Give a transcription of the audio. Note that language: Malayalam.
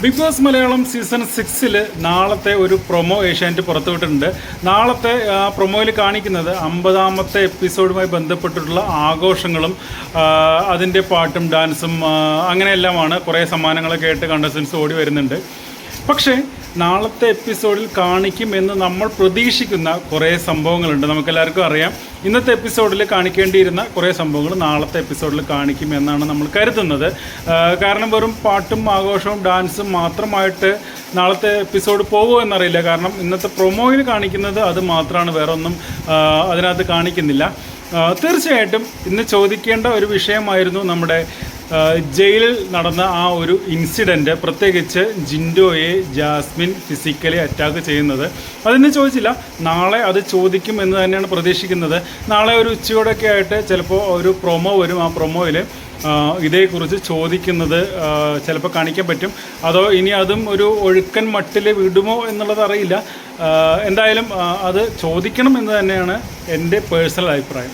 ബിഗ് ബോസ് മലയാളം സീസൺ 6 നാളത്തെ ഒരു പ്രൊമോ ഏഷ്യാനെറ്റ് പുറത്തുവിട്ടിട്ടുണ്ട്. നാളത്തെ പ്രൊമോയിൽ കാണിക്കുന്നത് 50ാമത്തെ എപ്പിസോഡുമായി ബന്ധപ്പെട്ടിട്ടുള്ള ആഘോഷങ്ങളും അതിൻ്റെ പാട്ടും ഡാൻസും അങ്ങനെയെല്ലാമാണ്. കുറേ സമ്മാനങ്ങളൊക്കെ ആയിട്ട് കണ്ടസ്റ്റൻസ് ഓടി വരുന്നുണ്ട്. പക്ഷേ നാളത്തെ എപ്പിസോഡിൽ കാണിക്കുമെന്ന് നമ്മൾ പ്രതീക്ഷിക്കുന്ന കുറേ സംഭവങ്ങളുണ്ട്. നമുക്കെല്ലാവർക്കും അറിയാം, ഇന്നത്തെ എപ്പിസോഡിൽ കാണിക്കേണ്ടിയിരുന്ന കുറേ സംഭവങ്ങൾ നാളത്തെ എപ്പിസോഡിൽ കാണിക്കുമെന്നാണ് നമ്മൾ കരുതുന്നത്. കാരണം വെറും പാട്ടും ആഘോഷവും ഡാൻസും മാത്രമായിട്ട് നാളത്തെ എപ്പിസോഡ് പോകുമോ എന്നറിയില്ല. കാരണം ഇന്നത്തെ പ്രൊമോയിൽ കാണിക്കുന്നത് അത് മാത്രമാണ്, വേറെ ഒന്നും അതിനകത്ത് കാണിക്കുന്നില്ല. തീർച്ചയായിട്ടും ഇന്ന് ചോദിക്കേണ്ട ഒരു വിഷയമായിരുന്നു നമ്മുടെ ജയിലിൽ നടന്ന ആ ഒരു ഇൻസിഡൻറ്റ്, പ്രത്യേകിച്ച് ജിൻഡോയെ ജാസ്മിൻ ഫിസിക്കലി അറ്റാക്ക് ചെയ്യുന്നത്. അതിന് ചോദിച്ചില്ല, നാളെ അത് ചോദിക്കും എന്ന് തന്നെയാണ് പ്രതീക്ഷിക്കുന്നത്. നാളെ ഒരു ഉച്ചയോടൊക്കെ ആയിട്ട് ചിലപ്പോൾ ഒരു പ്രൊമോ വരും. ആ പ്രൊമോയിൽ ഇതേക്കുറിച്ച് ചോദിക്കുന്നത് ചിലപ്പോൾ കാണിക്കാൻ പറ്റും. അതോ ഇനി അതും ഒരു ഒഴുക്കൻ മട്ടിൽ വിടുമോ എന്നുള്ളത് അറിയില്ല. എന്തായാലും അത് ചോദിക്കണം എന്ന് തന്നെയാണ് എൻ്റെ പേഴ്സണൽ അഭിപ്രായം.